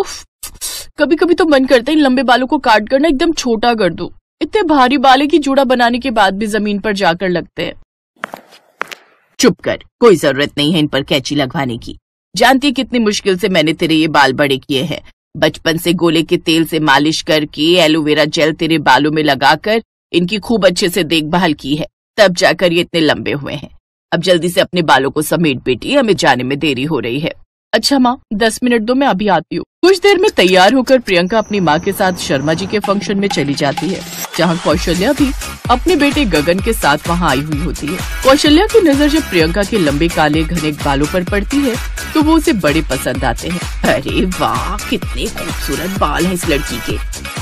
उफ, कभी कभी तो मन करता है इन लंबे बालों को काट कर ना एकदम छोटा कर दूं। इतने भारी बाल की जूड़ा बनाने के बाद भी जमीन पर जाकर लगते हैं। चुप कर, कोई जरूरत नहीं है इन पर कैंची लगवाने की। जानती है कितनी मुश्किल से मैंने तेरे ये बाल बड़े किए हैं। बचपन से गोले के तेल से मालिश करके एलोवेरा जेल तेरे बालों में लगाकर इनकी खूब अच्छे से देखभाल की है, तब जाकर ये इतने लंबे हुए हैं। अब जल्दी से अपने बालों को समेट बेटी, हमें जाने में देरी हो रही है। अच्छा माँ, 10 मिनट दो, मैं अभी आती हूँ। कुछ देर में तैयार होकर प्रियंका अपनी माँ के साथ शर्मा जी के फंक्शन में चली जाती है, जहाँ कौशल्या भी अपने बेटे गगन के साथ वहाँ आई हुई होती है। कौशल्या की नजर जब प्रियंका के लंबे काले घने बालों पर पड़ती है तो वो उसे बड़े पसंद आते हैं। अरे वाह, कितने खूबसूरत बाल हैं इस लड़की के,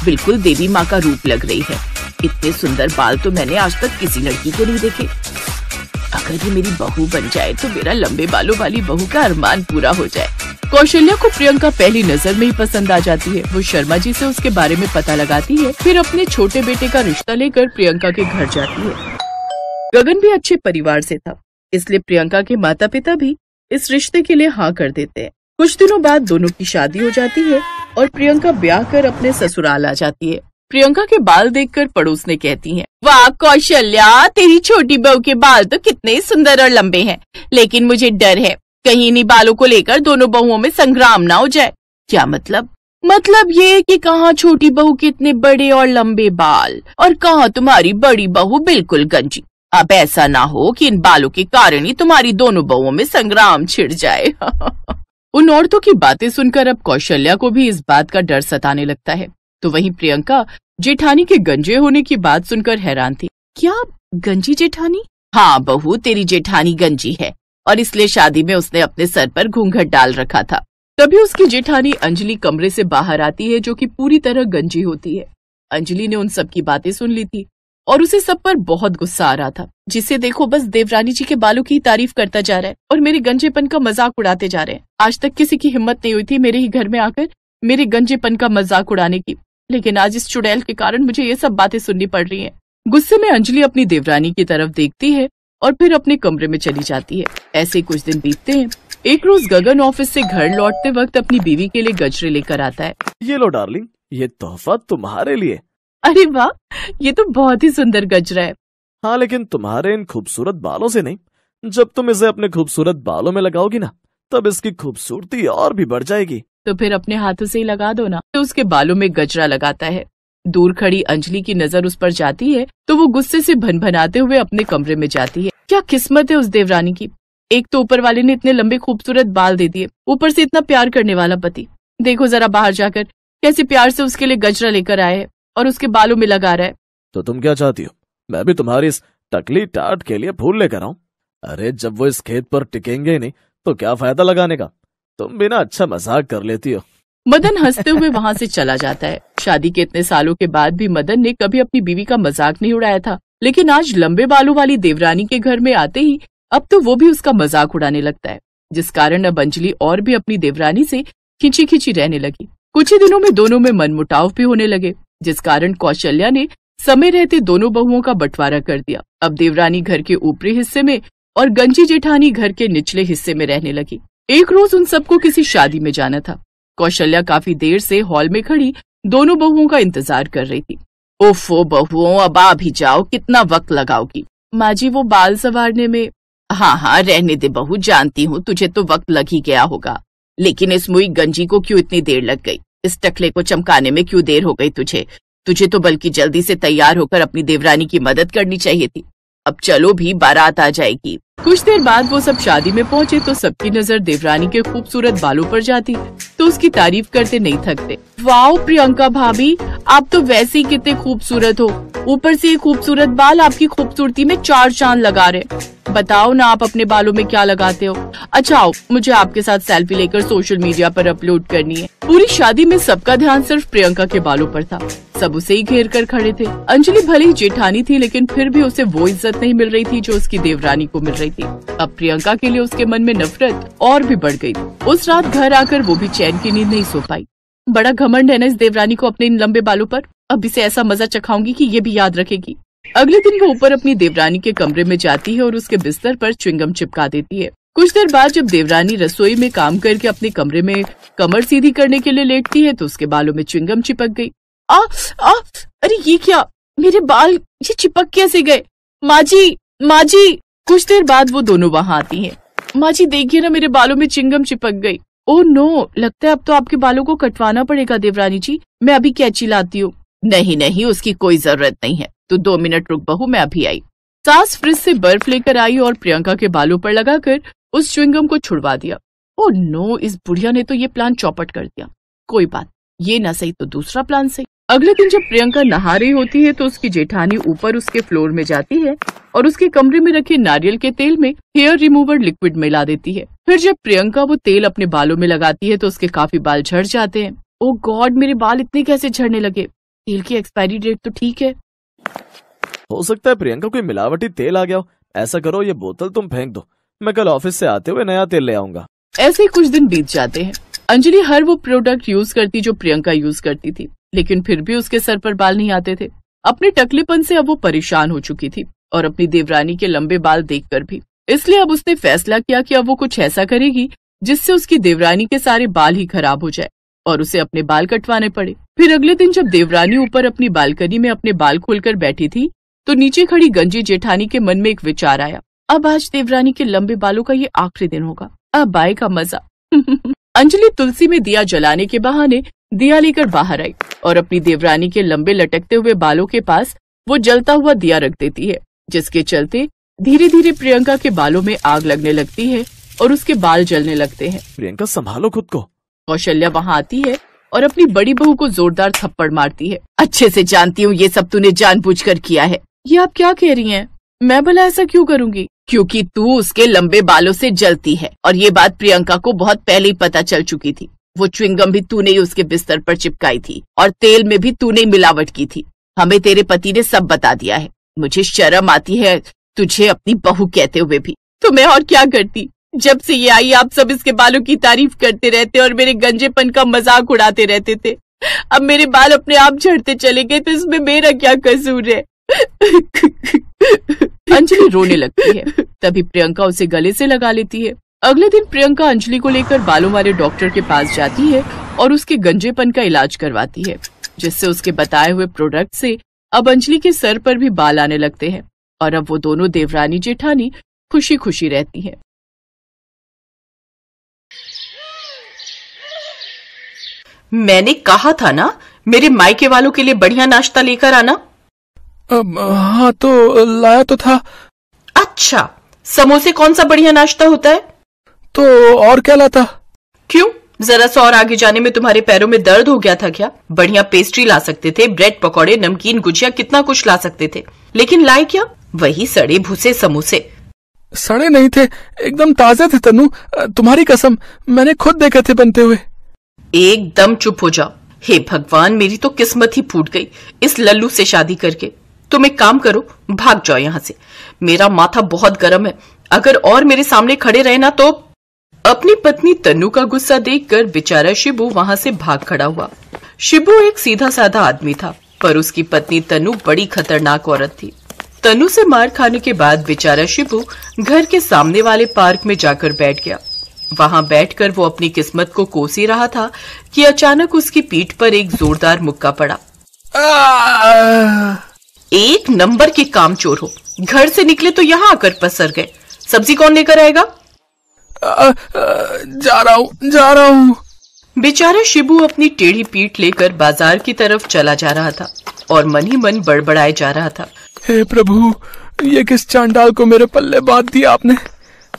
बिल्कुल देवी माँ का रूप लग रही है। इतने सुंदर बाल तो मैंने आज तक किसी लड़की के नहीं देखे। अगर ये मेरी बहू बन जाए तो मेरा लंबे बालों वाली बहू का अरमान पूरा हो जाए। कौशल्या को प्रियंका पहली नजर में ही पसंद आ जाती है। वो शर्मा जी से उसके बारे में पता लगाती है, फिर अपने छोटे बेटे का रिश्ता लेकर प्रियंका के घर जाती है। गगन भी अच्छे परिवार से था, इसलिए प्रियंका के माता पिता भी इस रिश्ते के लिए हाँ कर देते हैं। कुछ दिनों बाद दोनों की शादी हो जाती है और प्रियंका ब्याह कर अपने ससुराल आ जाती है। प्रियंका के बाल देखकर पड़ोस ने कहती हैं, वाह कौशल्या, तेरी छोटी बहू के बाल तो कितने सुंदर और लंबे हैं, लेकिन मुझे डर है कहीं इन्हीं बालों को लेकर दोनों बहुओं में संग्राम ना हो जाए। क्या मतलब? मतलब ये कि कहाँ छोटी बहू के इतने बड़े और लंबे बाल और कहाँ तुम्हारी बड़ी बहू बिल्कुल गंजी। अब ऐसा ना हो कि इन बालों के कारण ही तुम्हारी दोनों बहुओं में संग्राम छिड़ जाए। उन औरतों की बातें सुनकर अब कौशल्या को भी इस बात का डर सताने लगता है। तो वहीं प्रियंका जेठानी के गंजे होने की बात सुनकर हैरान थी। क्या गंजी जेठानी? हाँ बहू, तेरी जेठानी गंजी है और इसलिए शादी में उसने अपने सर पर घूंघट डाल रखा था। तभी उसकी जेठानी अंजलि कमरे से बाहर आती है, जो कि पूरी तरह गंजी होती है। अंजलि ने उन सब की बातें सुन ली थी और उसे सब पर बहुत गुस्सा आ रहा था। जिसे देखो बस देवरानी जी के बालों की तारीफ करता जा रहा है और मेरे गंजेपन का मजाक उड़ाते जा रहे हैं। आज तक किसी की हिम्मत नहीं हुई थी मेरे ही घर में आकर मेरे गंजेपन का मजाक उड़ाने की, लेकिन आज इस चुड़ैल के कारण मुझे ये सब बातें सुननी पड़ रही हैं। गुस्से में अंजलि अपनी देवरानी की तरफ देखती है और फिर अपने कमरे में चली जाती है। ऐसे कुछ दिन बीतते हैं। एक रोज गगन ऑफिस से घर लौटते वक्त अपनी बीवी के लिए गजरे लेकर आता है। ये लो डार्लिंग, ये तोहफा तुम्हारे लिए। अरे वाह, ये तो बहुत ही सुंदर गजरा है। हाँ, लेकिन तुम्हारे इन खूबसूरत बालों से नहीं। जब तुम इसे अपने खूबसूरत बालों में लगाओगी ना, तब इसकी खूबसूरती और भी बढ़ जाएगी। तो फिर अपने हाथों से ही लगा दो ना। तो उसके बालों में गजरा लगाता है। दूर खड़ी अंजलि की नजर उस पर जाती है तो वो गुस्से से भनभनाते हुए अपने कमरे में जाती है। क्या किस्मत है उस देवरानी की, एक तो ऊपर वाले ने इतने लंबे खूबसूरत बाल दे दिए, ऊपर से इतना प्यार करने वाला पति। देखो जरा बाहर जाकर कैसे प्यार से उसके लिए गजरा लेकर आए है और उसके बालों में लगा रहा है। तो तुम क्या चाहती हो, मैं भी तुम्हारी इस टकली टाट के लिए फूल लेकर आऊं? अरे जब वो इस खेत पर टिकेंगे ही नहीं तो क्या फायदा लगाने का। तुम बिना अच्छा मजाक कर लेती हो। मदन हंसते हुए वहाँ से चला जाता है। शादी के इतने सालों के बाद भी मदन ने कभी अपनी बीवी का मजाक नहीं उड़ाया था, लेकिन आज लंबे बालों वाली देवरानी के घर में आते ही अब तो वो भी उसका मजाक उड़ाने लगता है, जिस कारण अब अंजलि और भी अपनी देवरानी से खिंची खिंची रहने लगी। कुछ ही दिनों में दोनों में मनमुटाव भी होने लगे, जिस कारण कौशल्या ने समय रहते दोनों बहुओं का बंटवारा कर दिया। अब देवरानी घर के ऊपरी हिस्से में और गंजी जेठानी घर के निचले हिस्से में रहने लगी। एक रोज उन सबको किसी शादी में जाना था। कौशल्या काफी देर से हॉल में खड़ी दोनों बहुओं का इंतजार कर रही थी। ओफो बहुओं, अब आ भी जाओ, कितना वक्त लगाओगी? माँ जी वो बाल संवारने में। हाँ रहने दे बहू, जानती हूँ तुझे तो वक्त लग ही गया होगा, लेकिन इस मुई गंजी को क्यों इतनी देर लग गई? इस टकले को चमकाने में क्यों देर हो गई तुझे तो बल्कि जल्दी से तैयार होकर अपनी देवरानी की मदद करनी चाहिए थी। अब चलो भी, बारात आ जाएगी। कुछ देर बाद वो सब शादी में पहुँचे तो सबकी नजर देवरानी के खूबसूरत बालों पर जाती तो उसकी तारीफ करते नहीं थकते। वाओ प्रियंका भाभी, आप तो वैसे ही कितने खूबसूरत हो, ऊपर से ये खूबसूरत बाल आपकी खूबसूरती में चार चांद लगा रहे। बताओ ना आप अपने बालों में क्या लगाते हो? अच्छा आओ, मुझे आपके साथ सेल्फी लेकर सोशल मीडिया पर अपलोड करनी है। पूरी शादी में सबका ध्यान सिर्फ प्रियंका के बालों पर था। सब उसे ही घेर कर खड़े थे। अंजलि भले ही जेठानी थी, लेकिन फिर भी उसे वो इज्जत नहीं मिल रही थी जो उसकी देवरानी को मिल रही थी। अब प्रियंका के लिए उसके मन में नफरत और भी बढ़ गई। उस रात घर आकर वो भी चैन की नींद नहीं सो पाई। बड़ा घमंड है ना इस देवरानी को अपने इन लंबे बालों पर। अब इसे ऐसा मजा चखाऊंगी कि ये भी याद रखेगी। अगले दिन वो ऊपर अपनी देवरानी के कमरे में जाती है और उसके बिस्तर पर च्युइंगम चिपका देती है। कुछ देर बाद जब देवरानी रसोई में काम करके अपने कमरे में कमर सीधी करने के लिए लेटती है तो उसके बालों में च्युइंगम चिपक गई। आ अरे ये क्या, मेरे बाल ये चिपक कैसे गए? माँ जी। कुछ देर बाद वो दोनों वहाँ आती हैं। माँ जी देखिए ना, मेरे बालों में च्युइंगम चिपक गई। ओह नो, लगता है अब तो आपके बालों को कटवाना पड़ेगा देवरानी जी, मैं अभी कैंची लाती हूँ। नहीं, उसकी कोई जरूरत नहीं है, तू 2 मिनट रुक बहू, मैं अभी आई। सास फ्रिज से बर्फ लेकर आई और प्रियंका के बालों पर लगाकर उस च्युइंगम को छुड़वा दिया। ओह नो, इस बुढ़िया ने तो ये प्लान चौपट कर दिया। कोई बात, ये ना सही तो दूसरा प्लान सही। अगले दिन जब प्रियंका नहा रही होती है तो उसकी जेठानी ऊपर उसके फ्लोर में जाती है और उसके कमरे में रखे नारियल के तेल में हेयर रिमूवर लिक्विड मिला देती है। फिर जब प्रियंका वो तेल अपने बालों में लगाती है तो उसके काफी बाल झड़ जाते हैं। ओह गॉड, मेरे बाल इतने कैसे झड़ने लगे? तेल की एक्सपायरी डेट तो ठीक है। हो सकता है प्रियंका कोई मिलावटी तेल आ गया हो। ऐसा करो, ये बोतल तुम फेंक दो, मैं कल ऑफिस से आते हुए नया तेल ले आऊंगा। ऐसे ही कुछ दिन बीत जाते हैं। अंजलि हर वो प्रोडक्ट यूज करती जो प्रियंका यूज करती थी, लेकिन फिर भी उसके सर पर बाल नहीं आते थे। अपने टकलेपन से अब वो परेशान हो चुकी थी और अपनी देवरानी के लंबे बाल देखकर भी। इसलिए अब उसने फैसला किया कि अब वो कुछ ऐसा करेगी जिससे उसकी देवरानी के सारे बाल ही खराब हो जाए और उसे अपने बाल कटवाने पड़े। फिर अगले दिन जब देवरानी ऊपर अपनी बालकनी में अपने बाल खोलकर बैठी थी तो नीचे खड़ी गंजी जेठानी के मन में एक विचार आया, अब आज देवरानी के लंबे बालों का ये आखिरी दिन होगा, अब आएगा मजा। अंजलि तुलसी में दिया जलाने के बहाने दिया लेकर बाहर आई और अपनी देवरानी के लंबे लटकते हुए बालों के पास वो जलता हुआ दिया रख देती है, जिसके चलते धीरे धीरे प्रियंका के बालों में आग लगने लगती है और उसके बाल जलने लगते हैं। प्रियंका संभालो खुद को। कौशल्या वहाँ आती है और अपनी बड़ी बहू को जोरदार थप्पड़ मारती है। अच्छे से जानती हूँ ये सब तूने जानबूझकर किया है। ये आप क्या कह रही हैं? मैं भला ऐसा क्यों करूँगी? क्योंकि तू उसके लंबे बालों से जलती है और ये बात प्रियंका को बहुत पहले ही पता चल चुकी थी। वो च्युइंगम भी तूने ही उसके बिस्तर पर चिपकाई थी और तेल में भी तूने मिलावट की थी। हमें तेरे पति ने सब बता दिया है। मुझे शर्म आती है तुझे अपनी बहू कहते हुए भी। तो मैं और क्या करती? जब से ये आई आप सब इसके बालों की तारीफ करते रहते और मेरे गंजेपन का मजाक उड़ाते रहते थे। अब मेरे बाल अपने आप झड़ते चले गए तो इसमें मेरा क्या कसूर है? अंजलि रोने लगती है। तभी प्रियंका उसे गले से लगा लेती है। अगले दिन प्रियंका अंजलि को लेकर बालों वाले डॉक्टर के पास जाती है और उसके गंजेपन का इलाज करवाती है, जिससे उसके बताए हुए प्रोडक्ट से अब अंजलि के सर पर भी बाल आने लगते हैं और अब वो दोनों देवरानी जेठानी खुशी खुशी रहती हैं। मैंने कहा था ना मेरे मायके वालों के लिए बढ़िया नाश्ता लेकर आना। हाँ तो लाया तो था। अच्छा, समोसे कौन सा बढ़िया नाश्ता होता है? तो और क्या लाता? क्यों, जरा सा और आगे जाने में तुम्हारे पैरों में दर्द हो गया था क्या? बढ़िया पेस्ट्री ला सकते थे, ब्रेड पकौड़े, नमकीन, गुजिया, कितना कुछ ला सकते थे, लेकिन लाए क्या? वही सड़े भूसे समोसे। सड़े नहीं थे, एकदम ताजे थे तनु, तुम्हारी कसम, मैंने खुद देखे थे बनते हुए। एकदम चुप हो जाओ। हे भगवान, मेरी तो किस्मत ही फूट गई इस लल्लू से शादी करके। तुम एक काम करो, भाग जाओ यहाँ से। मेरा माथा बहुत गर्म है, अगर और मेरे सामने खड़े रहे ना तो। अपनी पत्नी तन्नू का गुस्सा देखकर बेचारा शिबू वहां से भाग खड़ा हुआ। शिबू एक सीधा साधा आदमी था, पर उसकी पत्नी तन्नू बड़ी खतरनाक औरत थी। तन्नू से मार खाने के बाद बेचारा शिबू घर के सामने वाले पार्क में जाकर बैठ गया। वहां बैठकर वो अपनी किस्मत को कोस ही रहा था कि अचानक उसकी पीठ पर एक जोरदार मुक्का पड़ा। एक नंबर के कामचोर हो, घर से निकले तो यहाँ आकर पसर गए। सब्जी कौन लेकर आएगा? जा रहा हूँ। बेचारा शिबू अपनी टेढ़ी पीठ लेकर बाजार की तरफ चला जा रहा था और मन ही मन बड़बड़ाए जा रहा था। हे प्रभु, ये किस चांडाल को मेरे पल्ले बांध दिया आपने।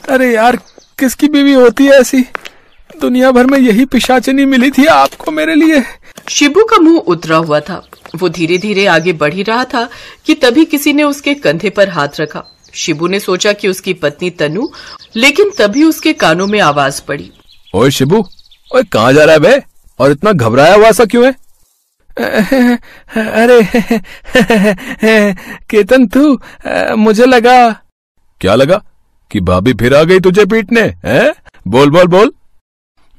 अरे यार, किसकी बीवी होती है ऐसी? दुनिया भर में यही पिशाचिनी मिली थी आपको मेरे लिए। शिबू का मुंह उतरा हुआ था। वो धीरे धीरे आगे बढ़ ही रहा था कि तभी किसी ने उसके कंधे पर हाथ रखा। शिबू ने सोचा कि उसकी पत्नी तनु, लेकिन तभी उसके कानों में आवाज पड़ी। ओए शिबू, ओए कहाँ जा रहा है बे? और इतना घबराया हुआ सा क्यों है? अरे केतन तू, मुझे लगा। क्या लगा? कि भाभी फिर आ गई तुझे पीटने? हैं? बोल बोल बोल।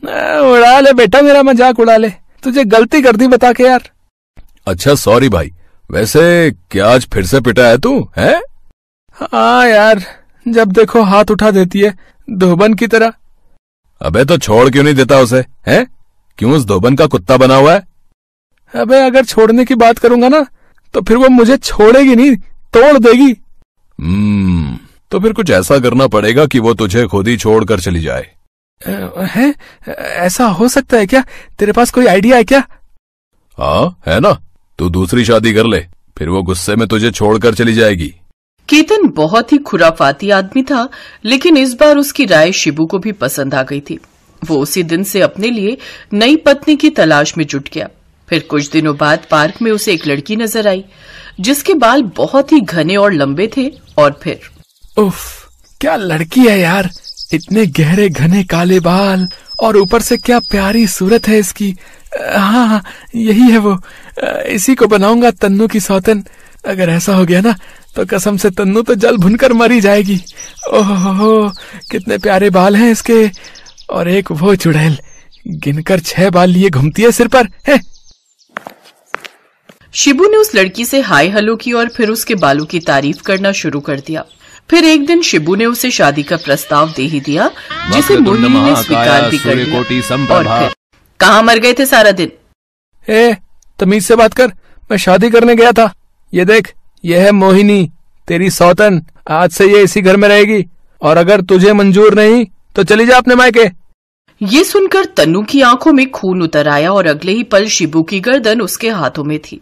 उड़ा ले बेटा, मेरा मजाक उड़ा ले। तुझे गलती कर दी बता के यार। अच्छा सॉरी भाई, वैसे क्या आज फिर से पिटा है तू? है? हाँ यार, जब देखो हाथ उठा देती है। धोबन की तरह। अबे तो छोड़ क्यों नहीं देता उसे, हैं? क्यों उस धोबन का कुत्ता बना हुआ है? अबे अगर छोड़ने की बात करूंगा ना तो फिर वो मुझे छोड़ेगी नहीं, तोड़ देगी। तो फिर कुछ ऐसा करना पड़ेगा कि वो तुझे खुद ही छोड़कर चली जाए। है? ऐसा हो सकता है क्या? तेरे पास कोई आइडिया है क्या? हाँ है ना, तू दूसरी शादी कर ले, फिर वो गुस्से में तुझे छोड़कर चली जाएगी। केतन बहुत ही खुराफाती आदमी था, लेकिन इस बार उसकी राय शिबू को भी पसंद आ गई थी। वो उसी दिन से अपने लिए नई पत्नी की तलाश में जुट गया। फिर कुछ दिनों बाद पार्क में उसे एक लड़की नजर आई जिसके बाल बहुत ही घने और लंबे थे। और फिर उफ, क्या लड़की है यार, इतने गहरे घने काले बाल और ऊपर से क्या प्यारी सूरत है इसकी। हाँ यही है वो, इसी को बनाऊंगा तन्नू की सौतन। अगर ऐसा हो गया ना तो कसम से तन्नू तो जल भुनकर मरी जाएगी। ओहो कितने प्यारे बाल हैं इसके, और एक वो चुड़ैल गिनकर 6 बाल लिए घूमती है सिर पर है। शिबू ने उस लड़की से हाय हेलो की और फिर उसके बालों की तारीफ करना शुरू कर दिया। फिर एक दिन शिबू ने उसे शादी का प्रस्ताव दे ही दिया, जिसे मोहिनी ने स्वीकार भी कर लिया। और फिर कहाँ मर गए थे सारा दिन? तमीज से बात कर, मैं शादी करने गया था। ये देख, ये है मोहिनी तेरी सौतन, आज से ये इसी घर में रहेगी, और अगर तुझे मंजूर नहीं तो चली जा अपने मायके। ये सुनकर तन्नू की आंखों में खून उतर आया और अगले ही पल शिबू की गर्दन उसके हाथों में थी।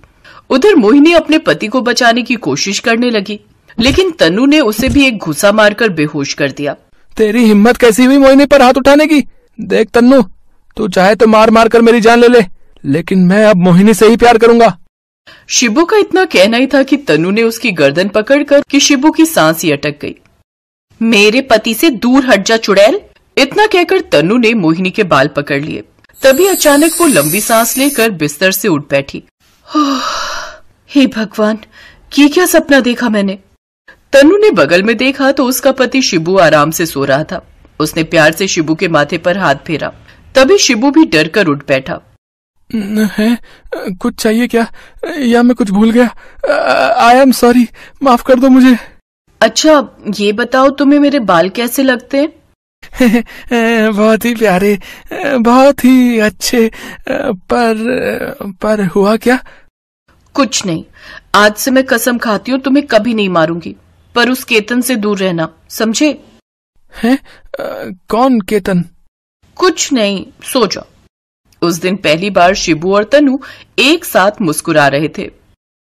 उधर मोहिनी अपने पति को बचाने की कोशिश करने लगी, लेकिन तन्नू ने उसे भी एक घुसा मारकर बेहोश कर दिया। तेरी हिम्मत कैसी हुई मोहिनी पर हाथ उठाने की? देख तन्नू, तू चाहे तो मार मार कर मेरी जान ले ले, लेकिन मैं अब मोहिनी से ही प्यार करूंगा। शिबू का इतना कहना ही था कि तन्नू ने उसकी गर्दन पकड़कर कि शिबू की सांस ही अटक गई। मेरे पति से दूर हट जा चुड़ैल, इतना कहकर तन्नू ने मोहिनी के बाल पकड़ लिए। तभी अचानक वो लंबी सांस लेकर बिस्तर से उठ बैठी। हे भगवान, ये क्या सपना देखा मैंने? तन्नू ने बगल में देखा तो उसका पति शिबू आराम से सो रहा था। उसने प्यार से शिबू के माथे पर हाथ फेरा। तभी शिबू भी डर कर उठ बैठा। है कुछ चाहिए क्या, या मैं कुछ भूल गया? आई एम सॉरी, माफ कर दो मुझे। अच्छा ये बताओ, तुम्हें मेरे बाल कैसे लगते हैं? बहुत ही प्यारे, बहुत ही अच्छे, पर हुआ क्या? कुछ नहीं, आज से मैं कसम खाती हूँ तुम्हें कभी नहीं मारूंगी, पर उस केतन से दूर रहना, समझे? हैं? कौन केतन? कुछ नहीं, सो जाओ। उस दिन पहली बार शिबू और तन्नू एक साथ मुस्कुरा रहे थे।